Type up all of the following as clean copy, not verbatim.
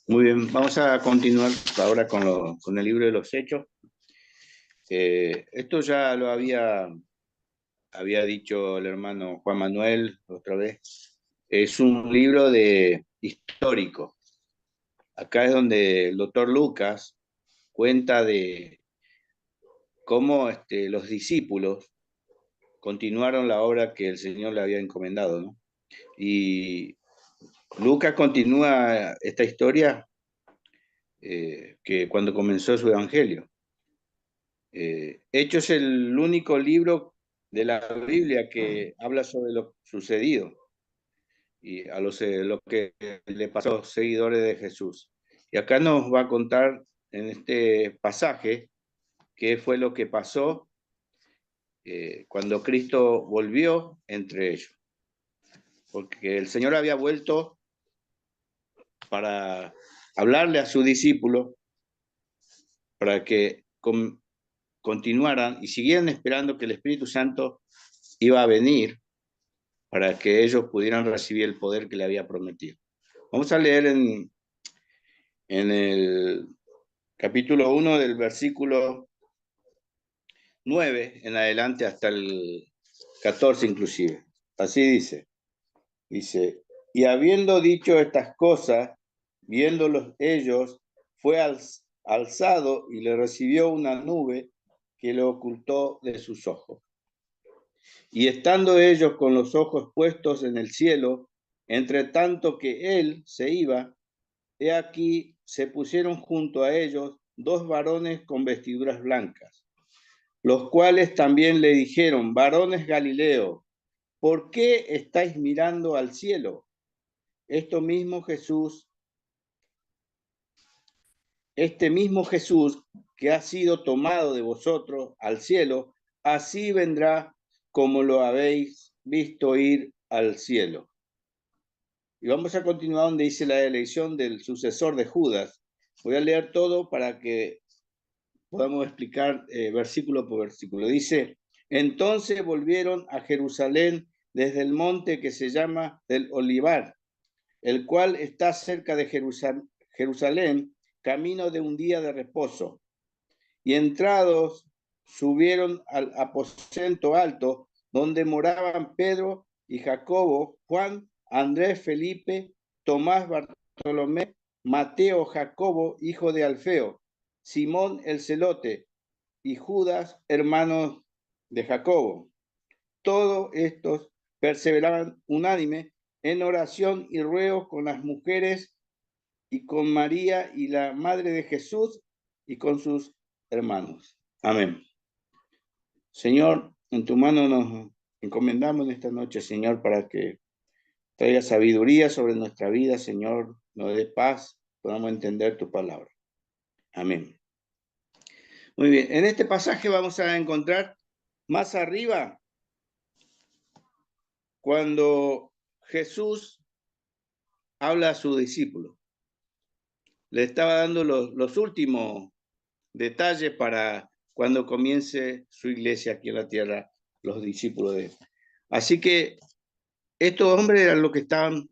Muy bien, vamos a continuar ahora con el libro de los Hechos. Esto ya lo había dicho el hermano Juan Manuel otra vez. Es un libro histórico. Acá es donde el doctor Lucas cuenta de cómo los discípulos continuaron la obra que el Señor le había encomendado, ¿no? Y Lucas continúa esta historia que cuando comenzó su evangelio. Hechos es el único libro de la Biblia que habla sobre lo sucedido y lo que le pasó a los seguidores de Jesús. Y acá nos va a contar en este pasaje qué fue lo que pasó cuando Cristo volvió entre ellos. Porque el Señor había vuelto para hablarle a sus discípulos para que continuaran y siguieran esperando que el Espíritu Santo iba a venir para que ellos pudieran recibir el poder que le había prometido. Vamos a leer en el capítulo 1 del versículo 9 en adelante hasta el 14 inclusive. Así dice, y habiendo dicho estas cosas, viéndolos ellos, fue alzado y le recibió una nube que le ocultó de sus ojos. Y estando ellos con los ojos puestos en el cielo, entre tanto que él se iba, he aquí se pusieron junto a ellos dos varones con vestiduras blancas, los cuales también le dijeron, varones Galileo, ¿por qué estáis mirando al cielo? Este mismo Jesús que ha sido tomado de vosotros al cielo, así vendrá como lo habéis visto ir al cielo. Y vamos a continuar donde dice la elección del sucesor de Judas. Voy a leer todo para que podamos explicar versículo por versículo. Dice, entonces volvieron a Jerusalén desde el monte que se llama del Olivar, el cual está cerca de Jerusalén, camino de un día de reposo. Y entrados, subieron al aposento alto, donde moraban Pedro y Jacobo, Juan, Andrés, Felipe, Tomás, Bartolomé, Mateo, Jacobo, hijo de Alfeo, Simón el celote y Judas, hermanos de Jacobo. Todos estos perseveraban unánime en oración y ruego con las mujeres y con María y la madre de Jesús y con sus hermanos. Amén. Señor, en tu mano nos encomendamos en esta noche, Señor, para que traiga sabiduría sobre nuestra vida, Señor, nos dé paz, podamos entender tu palabra. Amén. Muy bien, en este pasaje vamos a encontrar más arriba cuando Jesús habla a sus discípulos. Le estaba dando los últimos detalles para cuando comience su iglesia aquí en la tierra, los discípulos de él. Así que estos hombres eran los que estaban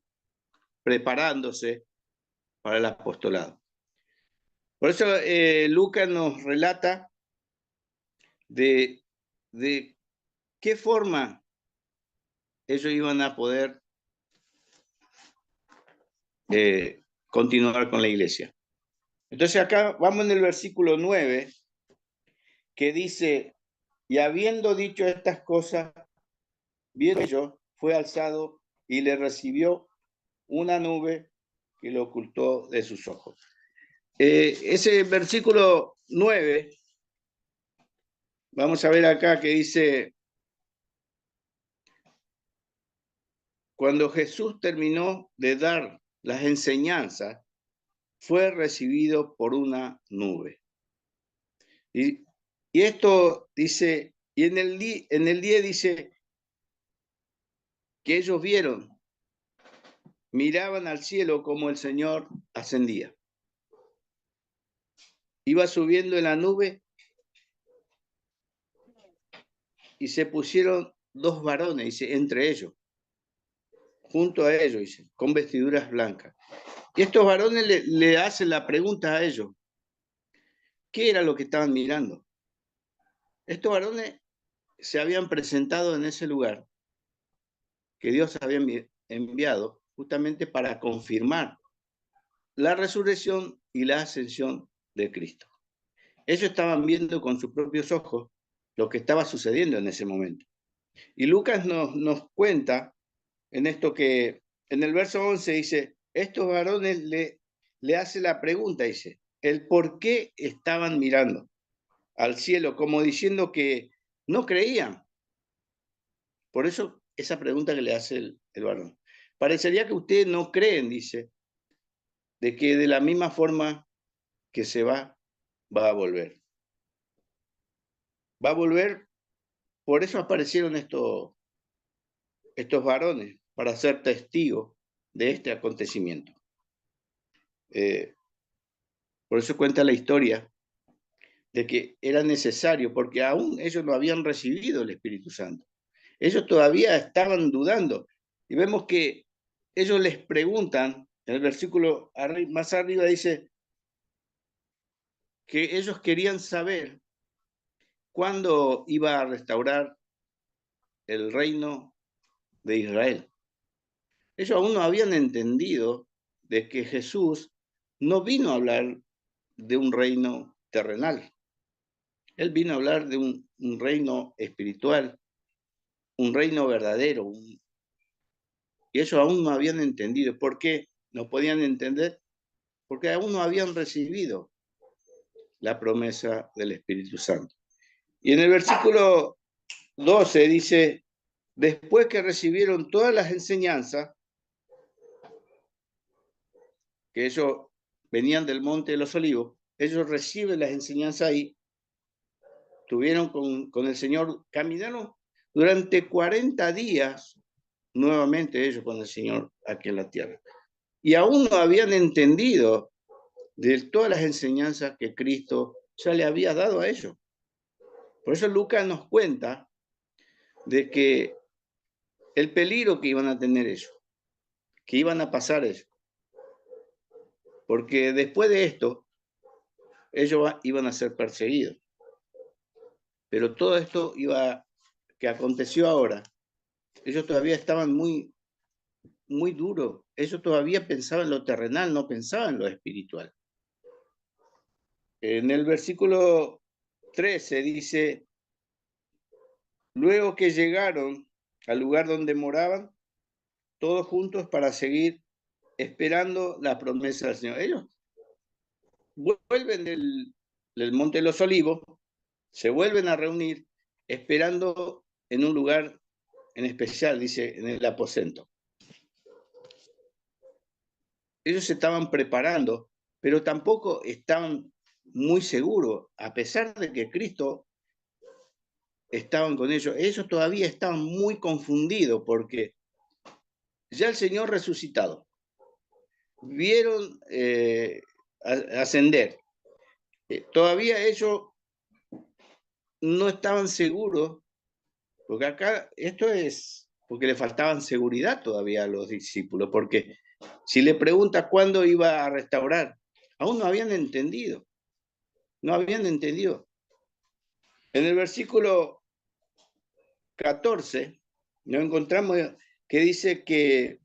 preparándose para el apostolado. Por eso Lucas nos relata de qué forma ellos iban a poder continuar con la iglesia. Entonces acá vamos en el versículo 9, que dice, y habiendo dicho estas cosas, vieron ellos, fue alzado y le recibió una nube que lo ocultó de sus ojos. Ese versículo 9, vamos a ver acá que dice, cuando Jesús terminó de dar las enseñanzas, fue recibido por una nube. Y esto dice, y en el 10 dice que ellos miraban al cielo como el Señor ascendía. Iba subiendo en la nube y se pusieron dos varones, dice, entre ellos, junto a ellos, dice, con vestiduras blancas. Y estos varones le hacen la pregunta a ellos. ¿Qué era lo que estaban mirando? Estos varones se habían presentado en ese lugar que Dios había enviado justamente para confirmar la resurrección y la ascensión de Cristo. Ellos estaban viendo con sus propios ojos lo que estaba sucediendo en ese momento. Y Lucas nos cuenta en esto que en el verso 11 dice, estos varones le hace la pregunta, dice, el por qué estaban mirando al cielo, como diciendo que no creían. Por eso esa pregunta que le hace el varón. Parecería que ustedes no creen, dice, de que de la misma forma que se va a volver. Va a volver, por eso aparecieron estos varones, para ser testigos de este acontecimiento. Por eso cuenta la historia de que era necesario, porque aún ellos no habían recibido el Espíritu Santo. Ellos todavía estaban dudando. Y vemos que ellos les preguntan, en el versículo más arriba dice que ellos querían saber cuándo iba a restaurar el reino de Israel. Ellos aún no habían entendido de que Jesús no vino a hablar de un reino terrenal. Él vino a hablar de un reino espiritual, un reino verdadero. Y ellos aún no habían entendido. ¿Por qué no podían entender? Porque aún no habían recibido la promesa del Espíritu Santo. Y en el versículo 12 dice, después que recibieron todas las enseñanzas, que ellos venían del Monte de los Olivos, ellos reciben las enseñanzas ahí, estuvieron con el Señor, caminaron durante 40 días nuevamente ellos con el Señor aquí en la tierra. Y aún no habían entendido de todas las enseñanzas que Cristo ya le había dado a ellos. Por eso Lucas nos cuenta de que el peligro que iban a tener ellos, que iban a pasar ellos. Porque después de esto, ellos iban a ser perseguidos. Pero todo esto que aconteció ahora, ellos todavía estaban muy, muy duros. Ellos todavía pensaban en lo terrenal, no pensaban en lo espiritual. En el versículo 13 dice, luego que llegaron al lugar donde moraban, todos juntos para seguir esperando la promesa del Señor. Ellos vuelven del Monte de los Olivos, se vuelven a reunir esperando en un lugar en especial, dice, en el aposento. Ellos se estaban preparando, pero tampoco estaban muy seguros, a pesar de que Cristo estaban con ellos. Ellos todavía estaban muy confundidos porque ya el Señor resucitado, vieron ascender. Todavía ellos no estaban seguros, porque acá esto es porque le faltaban seguridad todavía a los discípulos, porque si le pregunta cuándo iba a restaurar, aún no habían entendido, no habían entendido. En el versículo 14 nos encontramos que dice que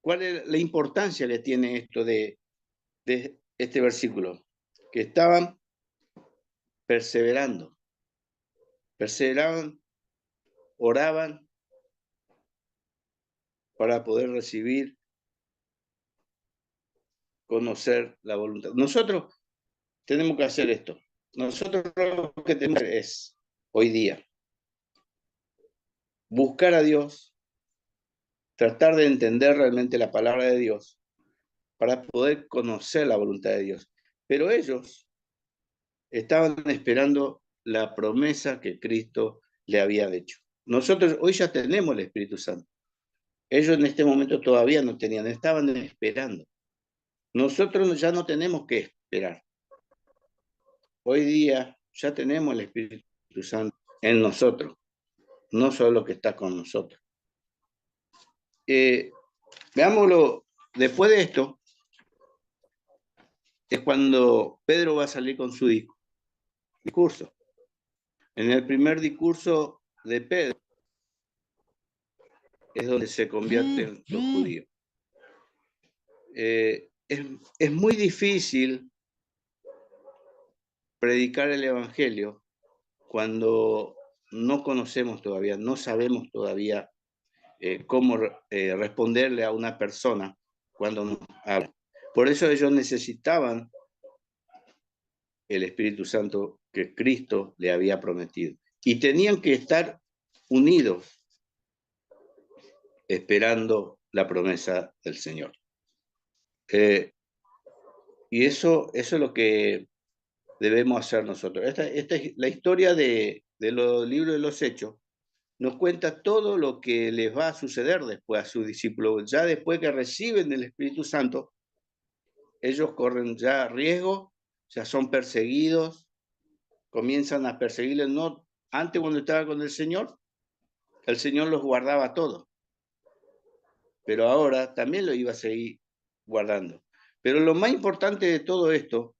cuál es la importancia que tiene esto de este versículo, que estaban perseveraban, oraban para poder recibir, conocer la voluntad. Nosotros tenemos que hacer esto. Nosotros lo que tenemos es, hoy día, buscar a Dios, tratar de entender realmente la palabra de Dios para poder conocer la voluntad de Dios. Pero ellos estaban esperando la promesa que Cristo le había hecho. Nosotros hoy ya tenemos el Espíritu Santo. Ellos en este momento todavía no tenían, estaban esperando. Nosotros ya no tenemos que esperar. Hoy día ya tenemos el Espíritu Santo en nosotros, no solo que está con nosotros. Veámoslo después de esto, es cuando Pedro va a salir con su discurso. En el primer discurso de Pedro es donde se convierten los judíos. Es muy difícil predicar el Evangelio cuando no conocemos todavía, no sabemos todavía cómo responderle a una persona cuando nos habla. Por eso ellos necesitaban el Espíritu Santo que Cristo le había prometido. Y tenían que estar unidos esperando la promesa del Señor. Y eso es lo que debemos hacer nosotros. Esta es la historia de los libros de los Hechos. Nos cuenta todo lo que les va a suceder después a sus discípulos. Ya después que reciben el Espíritu Santo, ellos corren ya riesgo, ya son perseguidos, comienzan a perseguirles. No, antes cuando estaban con el Señor los guardaba todos. Pero ahora también lo iba a seguir guardando. Pero lo más importante de todo esto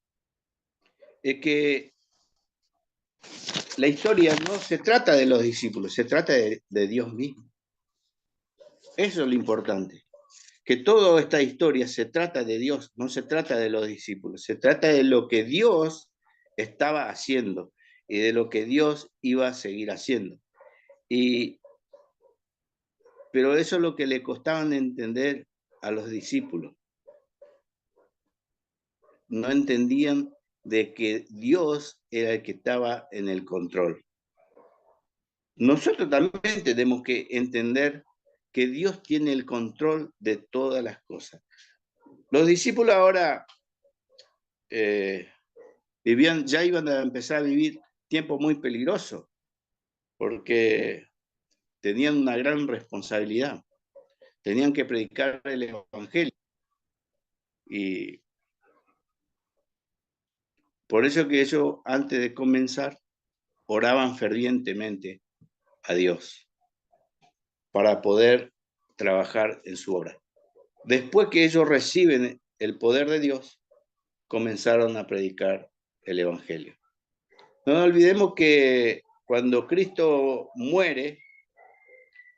es que la historia no se trata de los discípulos, se trata de Dios mismo. Eso es lo importante. Que toda esta historia se trata de Dios, no se trata de los discípulos, se trata de lo que Dios estaba haciendo y de lo que Dios iba a seguir haciendo. Pero eso es lo que le costaban entender a los discípulos. No entendían de que Dios era el que estaba en el control. Nosotros también tenemos que entender que Dios tiene el control de todas las cosas. Los discípulos ahora ya iban a empezar a vivir tiempos muy peligrosos, porque tenían una gran responsabilidad. Tenían que predicar el Evangelio. Y por eso que ellos, antes de comenzar, oraban fervientemente a Dios para poder trabajar en su obra. Después que ellos reciben el poder de Dios, comenzaron a predicar el Evangelio. No nos olvidemos que cuando Cristo muere,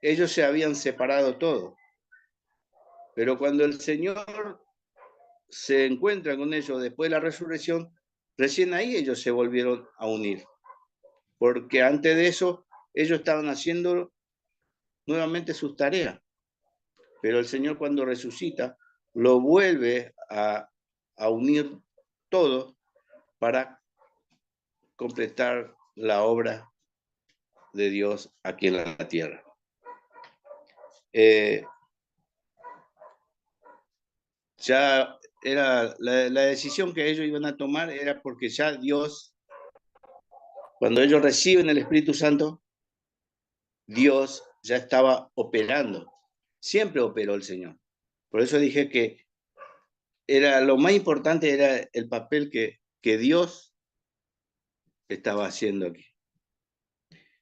ellos se habían separado todos. Pero cuando el Señor se encuentra con ellos después de la resurrección, recién ahí ellos se volvieron a unir. Porque antes de eso, ellos estaban haciendo nuevamente sus tareas. Pero el Señor cuando resucita, lo vuelve a unir todos para completar la obra de Dios aquí en la tierra. Ya era la decisión que ellos iban a tomar, era porque ya Dios, cuando ellos reciben el Espíritu Santo, Dios ya estaba operando. Siempre operó el Señor. Por eso dije que lo más importante era el papel que Dios estaba haciendo aquí.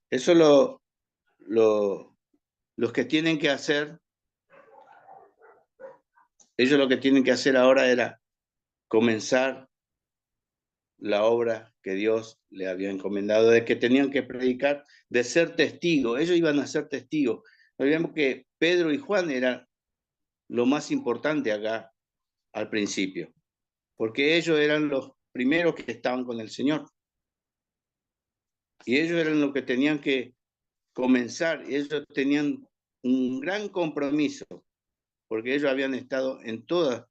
Eso los que tienen que hacer, ellos lo que tienen que hacer ahora era comenzar la obra que Dios le había encomendado, de que tenían que predicar, de ser testigos. Ellos iban a ser testigos. Olvidemos que Pedro y Juan eran lo más importante acá al principio, porque ellos eran los primeros que estaban con el Señor. Y ellos eran los que tenían que comenzar, y ellos tenían un gran compromiso, porque ellos habían estado en todo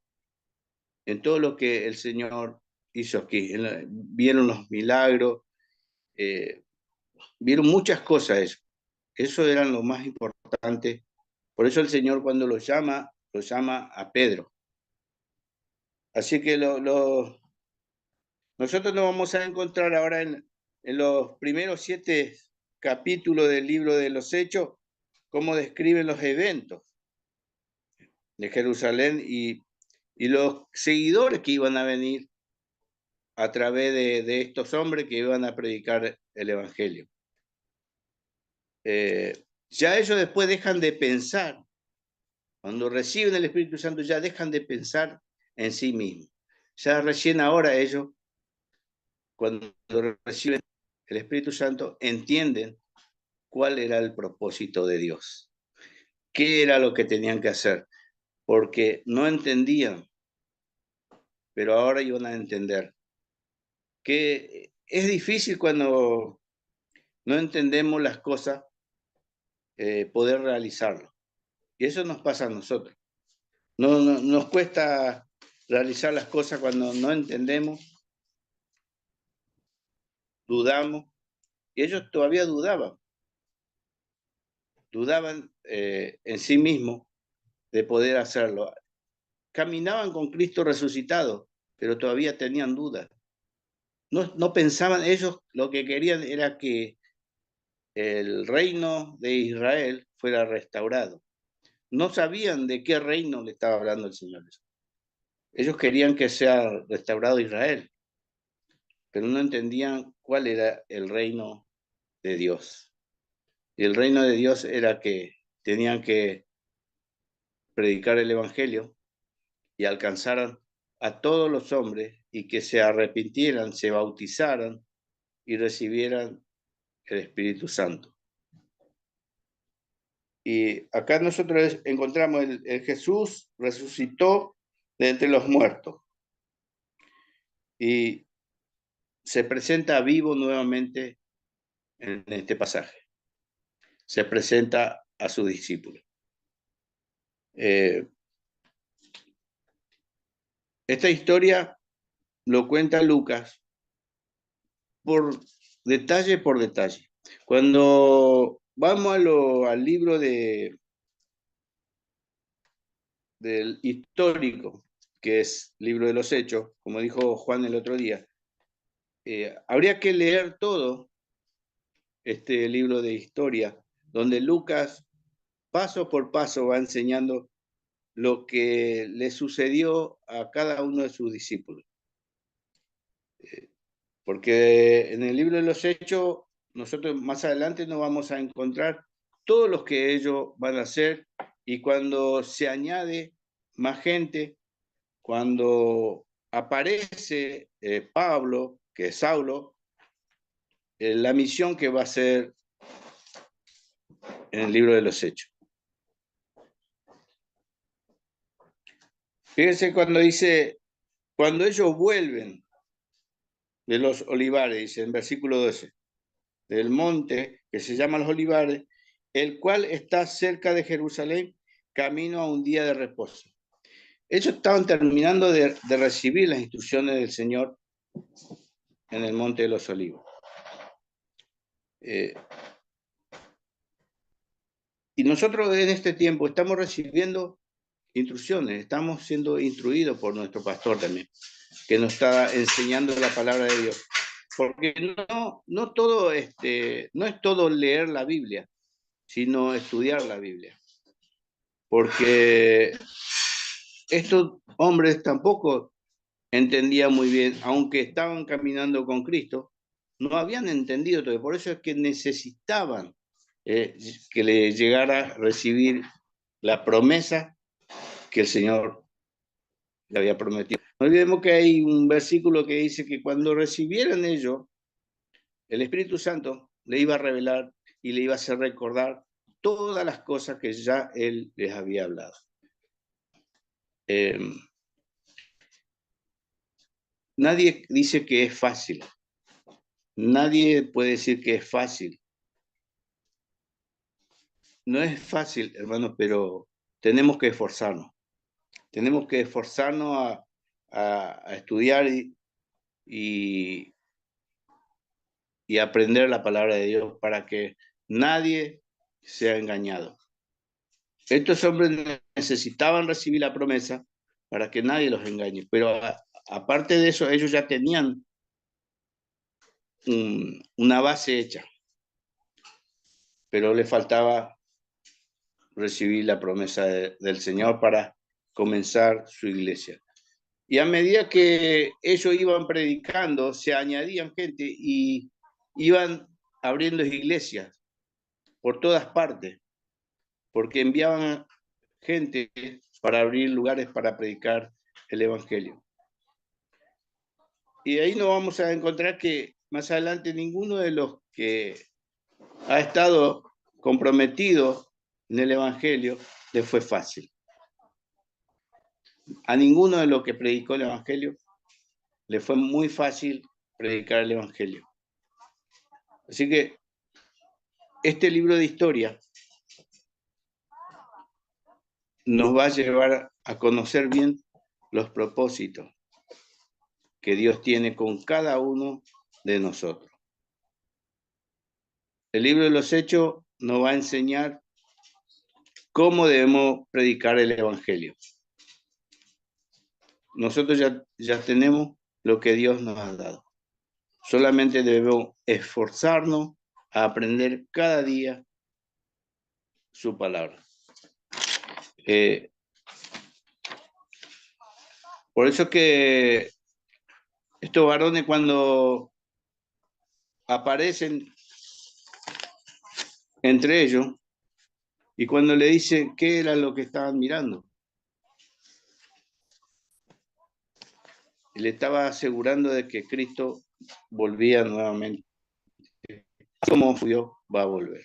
lo que el Señor hizo aquí. Vieron los milagros, vieron muchas cosas ellos. Eso era lo más importante. Por eso el Señor cuando lo llama a Pedro. Así que nosotros nos vamos a encontrar ahora en los primeros 7 capítulos del libro de los Hechos, cómo describen los eventos de Jerusalén y los seguidores que iban a venir a través de estos hombres que iban a predicar el Evangelio. Ya ellos después dejan de pensar Cuando reciben el Espíritu Santo ya dejan de pensar en sí mismos. Ya recién ahora ellos, cuando reciben el Espíritu Santo, entienden cuál era el propósito de Dios, qué era lo que tenían que hacer, porque no entendían, pero ahora iban a entender. Que es difícil cuando no entendemos las cosas, poder realizarlo. Y eso nos pasa a nosotros. Nos cuesta realizar las cosas cuando no entendemos, dudamos, y ellos todavía dudaban en sí mismos de poder hacerlo. Caminaban con Cristo resucitado, pero todavía tenían dudas. No pensaban, ellos lo que querían era que el reino de Israel fuera restaurado. No sabían de qué reino le estaba hablando el Señor. Ellos querían que sea restaurado Israel, pero no entendían cuál era el reino de Dios. Y el reino de Dios era que tenían que predicar el Evangelio y alcanzaran a todos los hombres y que se arrepintieran, se bautizaran y recibieran el Espíritu Santo. Y acá nosotros encontramos el Jesús resucitó de entre los muertos y se presenta vivo nuevamente en este pasaje. Se presenta a sus discípulos. Esta historia lo cuenta Lucas por detalle. Cuando vamos al libro del histórico, que es libro de los Hechos, como dijo Juan el otro día, habría que leer todo este libro de historia, donde Lucas paso por paso va enseñando lo que le sucedió a cada uno de sus discípulos. Porque en el libro de los Hechos, nosotros más adelante nos vamos a encontrar todos los que ellos van a hacer, y cuando se añade más gente, cuando aparece Pablo, que es Saulo, la misión que va a hacer en el libro de los Hechos. Fíjense cuando dice, cuando ellos vuelven de los olivares, dice en versículo 12, del monte que se llama los olivares, el cual está cerca de Jerusalén, camino a un día de reposo. Ellos estaban terminando de recibir las instrucciones del Señor en el monte de los olivos. Y nosotros en este tiempo estamos recibiendo instrucciones, estamos siendo instruidos por nuestro pastor también, que nos está enseñando la palabra de Dios. Porque no todo, no es todo leer la Biblia, sino estudiar la Biblia. Porque estos hombres tampoco entendían muy bien, aunque estaban caminando con Cristo, no habían entendido todo. Por eso es que necesitaban que le llegara a recibir la promesa que el Señor le había prometido. No olvidemos que hay un versículo que dice que cuando recibieran ellos, el Espíritu Santo le iba a revelar y le iba a hacer recordar todas las cosas que ya Él les había hablado. Nadie dice que es fácil. Nadie puede decir que es fácil. No es fácil, hermanos, pero tenemos que esforzarnos. Tenemos que esforzarnos a estudiar y aprender la palabra de Dios para que nadie sea engañado. Estos hombres necesitaban recibir la promesa para que nadie los engañe, pero aparte de eso, ellos ya tenían una base hecha, pero les faltaba recibir la promesa del Señor para comenzar su iglesia. Y a medida que ellos iban predicando, se añadían gente y iban abriendo iglesias por todas partes, porque enviaban gente para abrir lugares para predicar el Evangelio. Y ahí nos vamos a encontrar que más adelante ninguno de los que ha estado comprometido en el Evangelio le fue fácil. A ninguno de los que predicó el Evangelio le fue muy fácil predicar el Evangelio. Así que este libro de historia nos va a llevar a conocer bien los propósitos que Dios tiene con cada uno de nosotros. El libro de los Hechos nos va a enseñar cómo debemos predicar el Evangelio. Nosotros ya tenemos lo que Dios nos ha dado. Solamente debemos esforzarnos a aprender cada día su palabra. Por eso que estos varones cuando aparecen entre ellos y cuando le dicen qué era lo que estaban mirando, le estaba asegurando de que Cristo volvía nuevamente. Como Dios va a volver.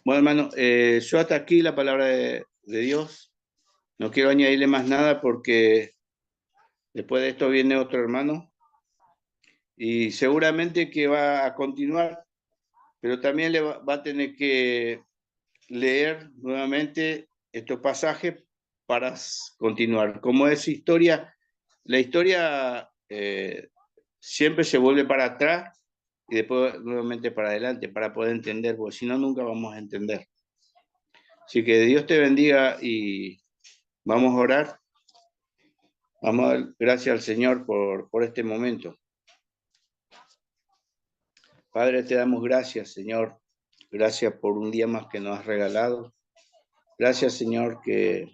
Bueno, hermano, yo hasta aquí la palabra de Dios. No quiero añadirle más nada porque después de esto viene otro hermano y seguramente que va a continuar, pero también le va a tener que leer nuevamente estos pasajes para continuar. Como es historia, la historia siempre se vuelve para atrás y después nuevamente para adelante para poder entender, porque si no, nunca vamos a entender. Así que Dios te bendiga y vamos a orar. Vamos a dar gracias al Señor por este momento. Padre, te damos gracias, Señor. Gracias por un día más que nos has regalado. Gracias, Señor, que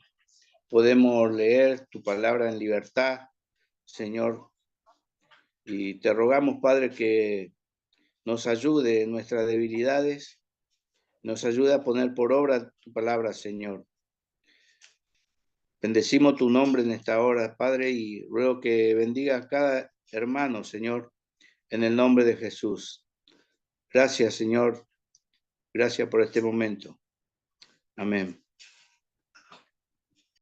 podemos leer tu palabra en libertad, Señor. Y te rogamos, Padre, que nos ayude en nuestras debilidades, nos ayude a poner por obra tu palabra, Señor. Bendecimos tu nombre en esta hora, Padre, y ruego que bendiga a cada hermano, Señor, en el nombre de Jesús. Gracias, Señor. Gracias por este momento. Amén.